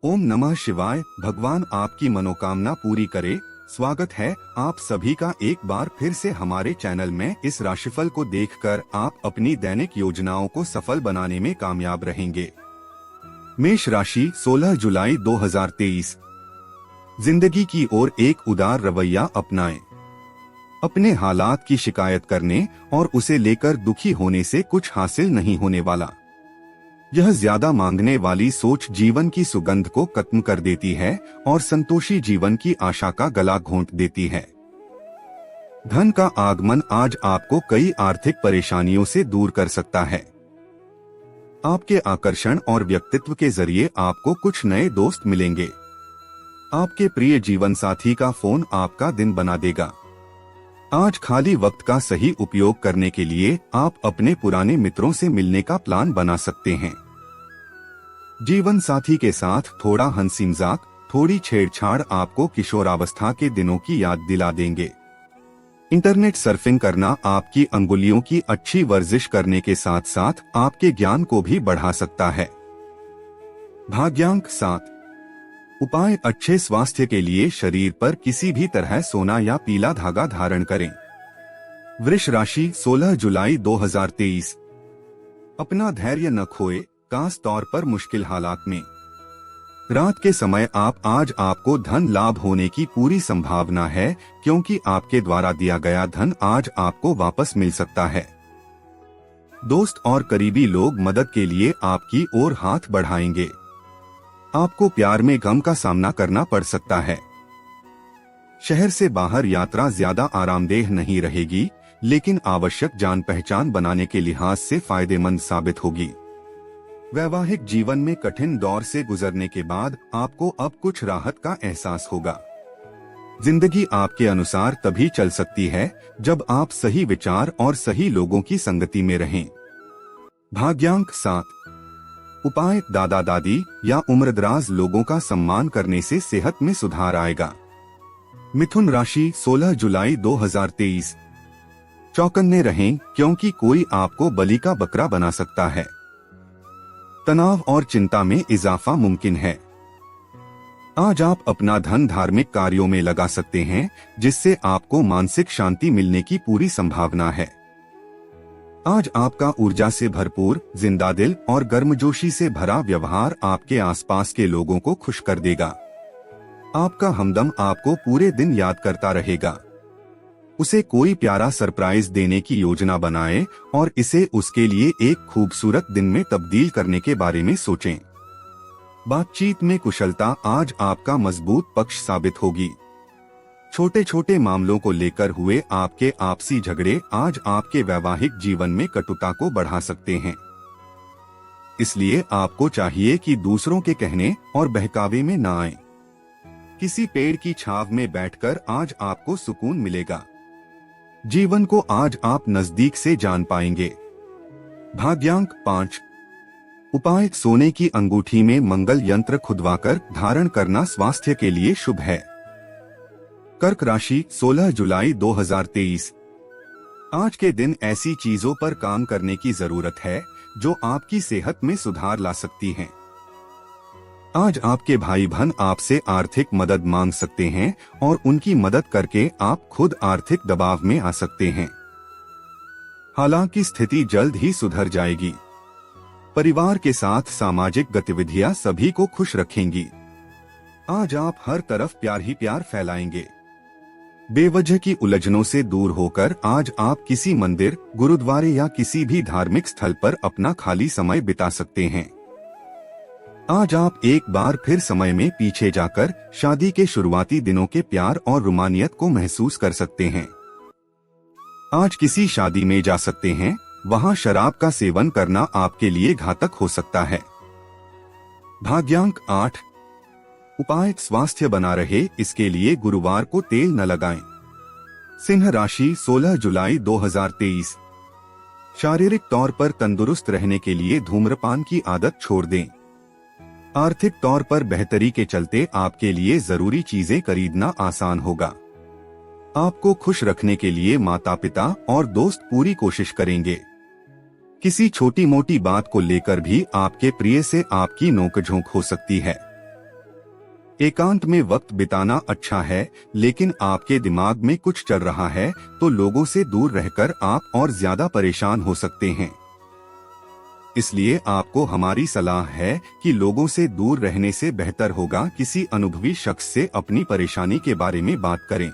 ओम नमः शिवाय। भगवान आपकी मनोकामना पूरी करे। स्वागत है आप सभी का एक बार फिर से हमारे चैनल में। इस राशिफल को देखकर आप अपनी दैनिक योजनाओं को सफल बनाने में कामयाब रहेंगे। मेष राशि 16 जुलाई 2023। जिंदगी की ओर एक उदार रवैया अपनाएं। अपने हालात की शिकायत करने और उसे लेकर दुखी होने से कुछ हासिल नहीं होने वाला। यह ज्यादा मांगने वाली सोच जीवन की सुगंध को खत्म कर देती है और संतोषी जीवन की आशा का गला घोंट देती है। धन का आगमन आज आपको कई आर्थिक परेशानियों से दूर कर सकता है। आपके आकर्षण और व्यक्तित्व के जरिए आपको कुछ नए दोस्त मिलेंगे। आपके प्रिय जीवन साथी का फोन आपका दिन बना देगा। आज खाली वक्त का सही उपयोग करने के लिए आप अपने पुराने मित्रों से मिलने का प्लान बना सकते हैं। जीवन साथी के साथ थोड़ा हंसी मजाक, थोड़ी छेड़छाड़ आपको किशोरावस्था के दिनों की याद दिला देंगे। इंटरनेट सर्फिंग करना आपकी अंगुलियों की अच्छी वर्जिश करने के साथ साथ आपके ज्ञान को भी बढ़ा सकता है। भाग्यांक 7। उपाय अच्छे स्वास्थ्य के लिए शरीर पर किसी भी तरह सोना या पीला धागा धारण करें। वृष राशि 16 जुलाई 2023। अपना धैर्य न खोए, खास तौर पर मुश्किल हालात में। रात के समय आज आपको धन लाभ होने की पूरी संभावना है, क्योंकि आपके द्वारा दिया गया धन आज आपको वापस मिल सकता है। दोस्त और करीबी लोग मदद के लिए आपकी ओर हाथ बढ़ाएंगे। आपको प्यार में गम का सामना करना पड़ सकता है। शहर से बाहर यात्रा ज्यादा आरामदेह नहीं रहेगी, लेकिन आवश्यक जान पहचान बनाने के लिहाज से फायदेमंद साबित होगी। वैवाहिक जीवन में कठिन दौर से गुजरने के बाद आपको अब कुछ राहत का एहसास होगा। जिंदगी आपके अनुसार तभी चल सकती है जब आप सही विचार और सही लोगों की संगति में रहें। भाग्यांक 7। उपाय दादा दादी या उम्रदराज लोगों का सम्मान करने से सेहत में सुधार आएगा। मिथुन राशि 16 जुलाई 2023। चौकन्ने रहें, क्योंकि कोई आपको बलि का बकरा बना सकता है। तनाव और चिंता में इजाफा मुमकिन है। आज आप अपना धन धार्मिक कार्यों में लगा सकते हैं, जिससे आपको मानसिक शांति मिलने की पूरी संभावना है। आज आपका ऊर्जा से भरपूर, जिंदा दिल और गर्मजोशी से भरा व्यवहार आपके आसपास के लोगों को खुश कर देगा। आपका हमदम आपको पूरे दिन याद करता रहेगा। उसे कोई प्यारा सरप्राइज देने की योजना बनाएं और इसे उसके लिए एक खूबसूरत दिन में तब्दील करने के बारे में सोचें। बातचीत में कुशलता आज आपका मजबूत पक्ष साबित होगी। छोटे छोटे मामलों को लेकर हुए आपके आपसी झगड़े आज आपके वैवाहिक जीवन में कटुता को बढ़ा सकते हैं। इसलिए आपको चाहिए कि दूसरों के कहने और बहकावे में न आएं। किसी पेड़ की छांव में बैठकर आज आपको सुकून मिलेगा। जीवन को आज आप नजदीक से जान पाएंगे। भाग्यांक 5। उपाय सोने की अंगूठी में मंगल यंत्र खुदवाकर धारण करना स्वास्थ्य के लिए शुभ है। कर्क राशि 16 जुलाई 2023। आज के दिन ऐसी चीजों पर काम करने की जरूरत है जो आपकी सेहत में सुधार ला सकती हैं। आज आपके भाई बहन आपसे आर्थिक मदद मांग सकते हैं और उनकी मदद करके आप खुद आर्थिक दबाव में आ सकते हैं। हालांकि स्थिति जल्द ही सुधर जाएगी। परिवार के साथ सामाजिक गतिविधियां सभी को खुश रखेंगी। आज आप हर तरफ प्यार ही प्यार फैलाएंगे। बेवजह की उलझनों से दूर होकर आज आप किसी मंदिर, गुरुद्वारे या किसी भी धार्मिक स्थल पर अपना खाली समय बिता सकते हैं। आज आप एक बार फिर समय में पीछे जाकर शादी के शुरुआती दिनों के प्यार और रोमानियत को महसूस कर सकते हैं। आज किसी शादी में जा सकते हैं, वहां शराब का सेवन करना आपके लिए घातक हो सकता है। भाग्यांक 8। उपाय स्वास्थ्य बना रहे, इसके लिए गुरुवार को तेल न लगाएं। सिंह राशि 16 जुलाई 2023। शारीरिक तौर पर तंदुरुस्त रहने के लिए धूम्रपान की आदत छोड़ दें। आर्थिक तौर पर बेहतरी के चलते आपके लिए जरूरी चीजें खरीदना आसान होगा। आपको खुश रखने के लिए माता पिता और दोस्त पूरी कोशिश करेंगे। किसी छोटी मोटी बात को लेकर भी आपके प्रिय से आपकी नोकझोंक हो सकती है। एकांत में वक्त बिताना अच्छा है, लेकिन आपके दिमाग में कुछ चल रहा है तो लोगों से दूर रहकर आप और ज्यादा परेशान हो सकते हैं। इसलिए आपको हमारी सलाह है कि लोगों से दूर रहने से बेहतर होगा किसी अनुभवी शख्स से अपनी परेशानी के बारे में बात करें।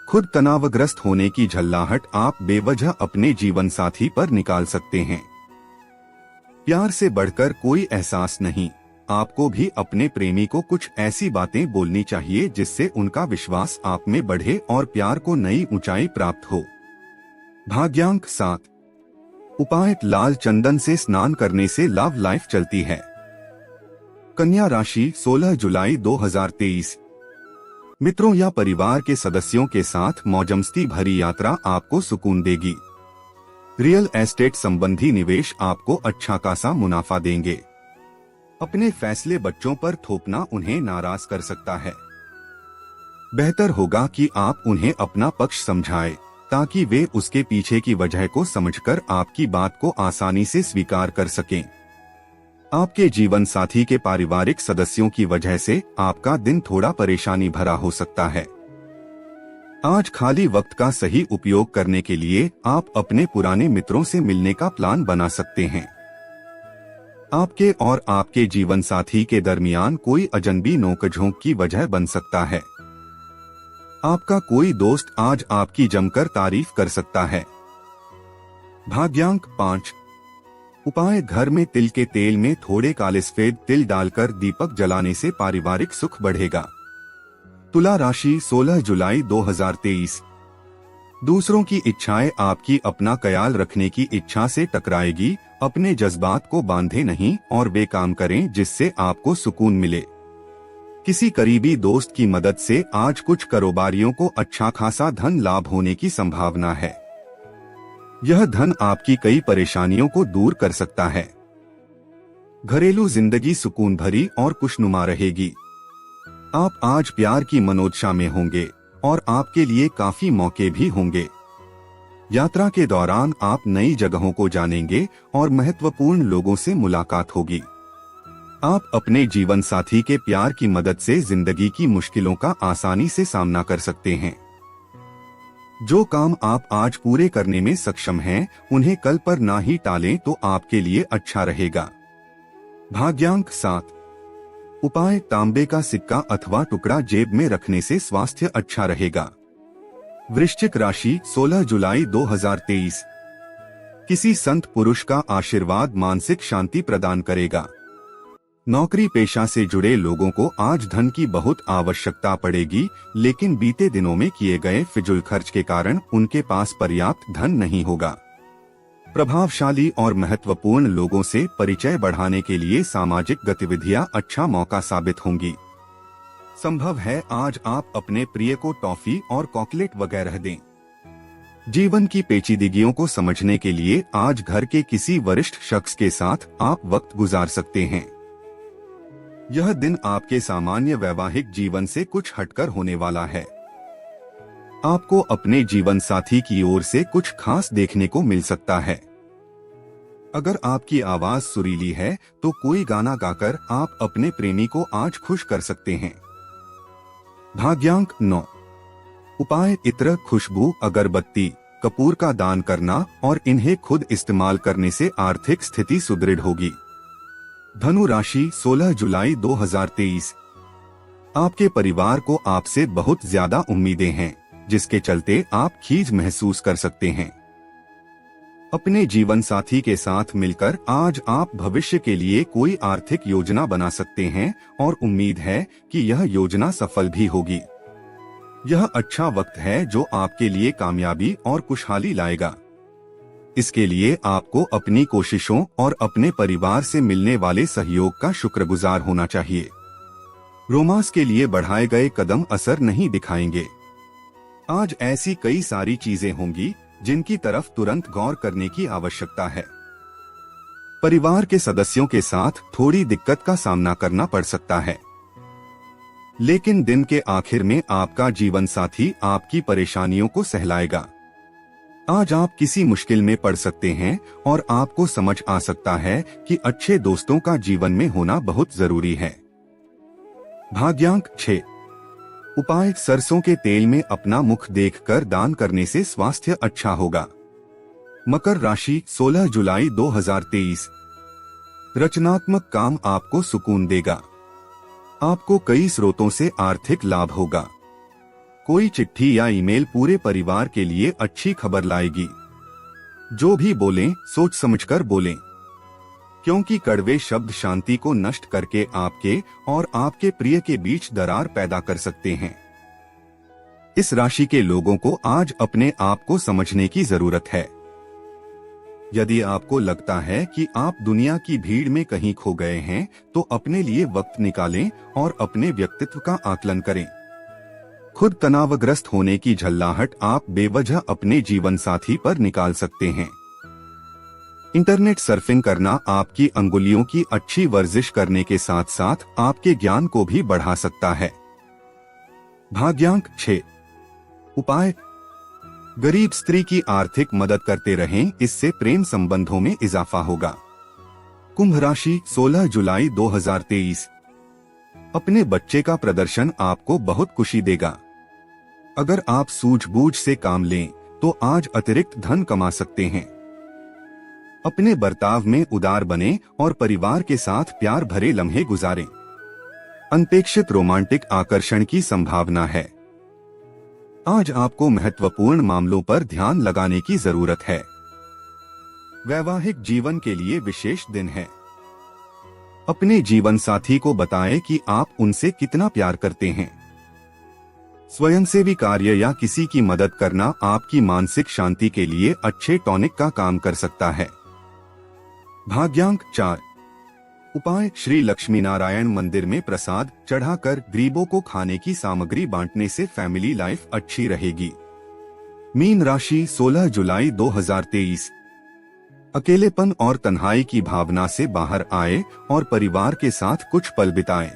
खुद तनावग्रस्त होने की झल्लाहट आप बेवजह अपने जीवन साथी पर निकाल सकते हैं। प्यार से बढ़कर कोई एहसास नहीं। आपको भी अपने प्रेमी को कुछ ऐसी बातें बोलनी चाहिए जिससे उनका विश्वास आप में बढ़े और प्यार को नई ऊंचाई प्राप्त हो। भाग्यांक 7। उपाय, लाल चंदन से स्नान करने से लव लाइफ चलती है। कन्या राशि, 16 जुलाई 2023। मित्रों या परिवार के सदस्यों के साथ मौजमस्ती भरी यात्रा आपको सुकून देगी। रियल एस्टेट संबंधी निवेश आपको अच्छा खासा मुनाफा देंगे। अपने फैसले बच्चों पर थोपना उन्हें नाराज कर सकता है। बेहतर होगा कि आप उन्हें अपना पक्ष समझाएं, ताकि वे उसके पीछे की वजह को समझकर आपकी बात को आसानी से स्वीकार कर सकें। आपके जीवन साथी के पारिवारिक सदस्यों की वजह से आपका दिन थोड़ा परेशानी भरा हो सकता है। आज खाली वक्त का सही उपयोग करने के लिए आप अपने पुराने मित्रों से मिलने का प्लान बना सकते हैं। आपके और आपके जीवन साथी के दरमियान कोई अजनबी नोकझोंक की वजह बन सकता है। आपका कोई दोस्त आज आपकी जमकर तारीफ कर सकता है। भाग्यांक 5। उपाय, घर में तिल के तेल में थोड़े काले सफेद तिल डालकर दीपक जलाने से पारिवारिक सुख बढ़ेगा। तुला राशि, 16 जुलाई 2023। दूसरों की इच्छाएं आपकी अपना ख्याल रखने की इच्छा से टकराएगी। अपने जज्बात को बांधे नहीं और वे काम करें जिससे आपको सुकून मिले। किसी करीबी दोस्त की मदद से आज कुछ कारोबारियों को अच्छा खासा धन लाभ होने की संभावना है। यह धन आपकी कई परेशानियों को दूर कर सकता है। घरेलू जिंदगी सुकून भरी और खुशनुमा रहेगी। आप आज प्यार की मनोदशा में होंगे और आपके लिए काफी मौके भी होंगे। यात्रा के दौरान आप नई जगहों को जानेंगे और महत्वपूर्ण लोगों से मुलाकात होगी। आप अपने जीवन साथी के प्यार की मदद से जिंदगी की मुश्किलों का आसानी से सामना कर सकते हैं। जो काम आप आज पूरे करने में सक्षम हैं, उन्हें कल पर ना ही टालें तो आपके लिए अच्छा रहेगा। भाग्यांक 7। उपाय, तांबे का सिक्का अथवा टुकड़ा जेब में रखने से स्वास्थ्य अच्छा रहेगा। वृश्चिक राशि, 16 जुलाई 2023। किसी संत पुरुष का आशीर्वाद मानसिक शांति प्रदान करेगा। नौकरी पेशा से जुड़े लोगों को आज धन की बहुत आवश्यकता पड़ेगी, लेकिन बीते दिनों में किए गए फिजूल खर्च के कारण उनके पास पर्याप्त धन नहीं होगा। प्रभावशाली और महत्वपूर्ण लोगों से परिचय बढ़ाने के लिए सामाजिक गतिविधियां अच्छा मौका साबित होंगी। संभव है आज आप अपने प्रिय को टॉफी और चॉकलेट वगैरह दें। जीवन की पेचीदगियों को समझने के लिए आज घर के किसी वरिष्ठ शख्स के साथ आप वक्त गुजार सकते हैं। यह दिन आपके सामान्य वैवाहिक जीवन से कुछ हटकर होने वाला है। आपको अपने जीवन साथी की ओर से कुछ खास देखने को मिल सकता है। अगर आपकी आवाज सुरीली है तो कोई गाना गाकर आप अपने प्रेमी को आज खुश कर सकते हैं। भाग्यांक 9। उपाय, इत्र, खुशबू, अगरबत्ती, कपूर का दान करना और इन्हें खुद इस्तेमाल करने से आर्थिक स्थिति सुदृढ़ होगी। धनु राशि, 16 जुलाई 2023। आपके परिवार को आपसे बहुत ज्यादा उम्मीदें हैं, जिसके चलते आप खीज महसूस कर सकते हैं। अपने जीवन साथी के साथ मिलकर आज आप भविष्य के लिए कोई आर्थिक योजना बना सकते हैं और उम्मीद है कि यह योजना सफल भी होगी। यह अच्छा वक्त है जो आपके लिए कामयाबी और खुशहाली लाएगा। इसके लिए आपको अपनी कोशिशों और अपने परिवार से मिलने वाले सहयोग का शुक्रगुजार होना चाहिए। रोमांस के लिए बढ़ाए गए कदम असर नहीं दिखाएंगे। आज ऐसी कई सारी चीजें होंगी जिनकी तरफ तुरंत गौर करने की आवश्यकता है। परिवार के सदस्यों के साथ थोड़ी दिक्कत का सामना करना पड़ सकता है, लेकिन दिन के आखिर में आपका जीवन साथी आपकी परेशानियों को सहलाएगा। आज आप किसी मुश्किल में पड़ सकते हैं और आपको समझ आ सकता है कि अच्छे दोस्तों का जीवन में होना बहुत जरूरी है। भाग्यांक 6। उपाय, सरसों के तेल में अपना मुख देखकर दान करने से स्वास्थ्य अच्छा होगा। मकर राशि, 16 जुलाई 2023। रचनात्मक काम आपको सुकून देगा। आपको कई स्रोतों से आर्थिक लाभ होगा। कोई चिट्ठी या ईमेल पूरे परिवार के लिए अच्छी खबर लाएगी। जो भी बोलें, सोच समझकर बोलें, क्योंकि कड़वे शब्द शांति को नष्ट करके आपके और आपके प्रिय के बीच दरार पैदा कर सकते हैं। इस राशि के लोगों को आज अपने आप को समझने की जरूरत है। यदि आपको लगता है कि आप दुनिया की भीड़ में कहीं खो गए हैं, तो अपने लिए वक्त निकालें और अपने व्यक्तित्व का आकलन करें। खुद तनावग्रस्त होने की झल्लाहट आप बेवजह अपने जीवन साथी पर निकाल सकते हैं। इंटरनेट सर्फिंग करना आपकी अंगुलियों की अच्छी वर्जिश करने के साथ साथ आपके ज्ञान को भी बढ़ा सकता है। भाग्यांक 6। उपाय, गरीब स्त्री की आर्थिक मदद करते रहें, इससे प्रेम संबंधों में इजाफा होगा। कुंभ राशि, 16 जुलाई 2023। अपने बच्चे का प्रदर्शन आपको बहुत खुशी देगा। अगर आप सूझबूझ से काम लें तो आज अतिरिक्त धन कमा सकते हैं। अपने बर्ताव में उदार बनें और परिवार के साथ प्यार भरे लम्हे गुजारें। अनपेक्षित रोमांटिक आकर्षण की संभावना है। आज आपको महत्वपूर्ण मामलों पर ध्यान लगाने की जरूरत है। वैवाहिक जीवन के लिए विशेष दिन है। अपने जीवन साथी को बताएं कि आप उनसे कितना प्यार करते हैं। स्वयंसेवी कार्य या किसी की मदद करना आपकी मानसिक शांति के लिए अच्छे टॉनिक का काम कर सकता है। भाग्यांक 4। उपाय, श्री लक्ष्मी नारायण मंदिर में प्रसाद चढ़ाकर गरीबों को खाने की सामग्री बांटने से फैमिली लाइफ अच्छी रहेगी। मीन राशि, 16 जुलाई 2023। अकेलेपन और तन्हाई की भावना से बाहर आए और परिवार के साथ कुछ पल बिताएं।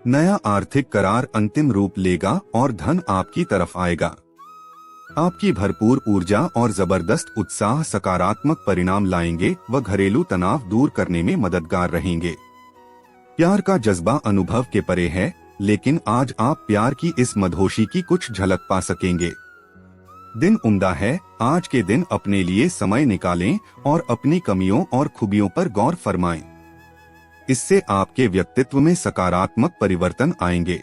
नया आर्थिक करार अंतिम रूप लेगा और धन आपकी तरफ आएगा। आपकी भरपूर ऊर्जा और जबरदस्त उत्साह सकारात्मक परिणाम लाएंगे व घरेलू तनाव दूर करने में मददगार रहेंगे। प्यार का जज्बा अनुभव के परे है, लेकिन आज आप प्यार की इस मदहोशी की कुछ झलक पा सकेंगे। दिन उम्दा है। आज के दिन अपने लिए समय निकालें और अपनी कमियों और खूबियों पर गौर फरमाएं। इससे आपके व्यक्तित्व में सकारात्मक परिवर्तन आएंगे।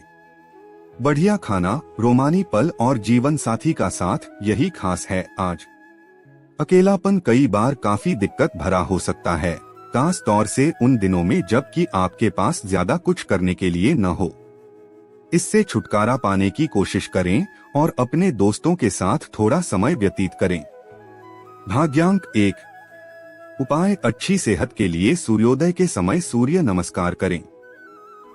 बढ़िया खाना, रोमानी पल और जीवन साथी का साथ, यही खास है आज। अकेलापन कई बार काफी दिक्कत भरा हो सकता है, खास तौर से उन दिनों में जबकि आपके पास ज्यादा कुछ करने के लिए न हो। इससे छुटकारा पाने की कोशिश करें और अपने दोस्तों के साथ थोड़ा समय व्यतीत करें। भाग्यांक 1। उपाय, अच्छी सेहत के लिए सूर्योदय के समय सूर्य नमस्कार करें।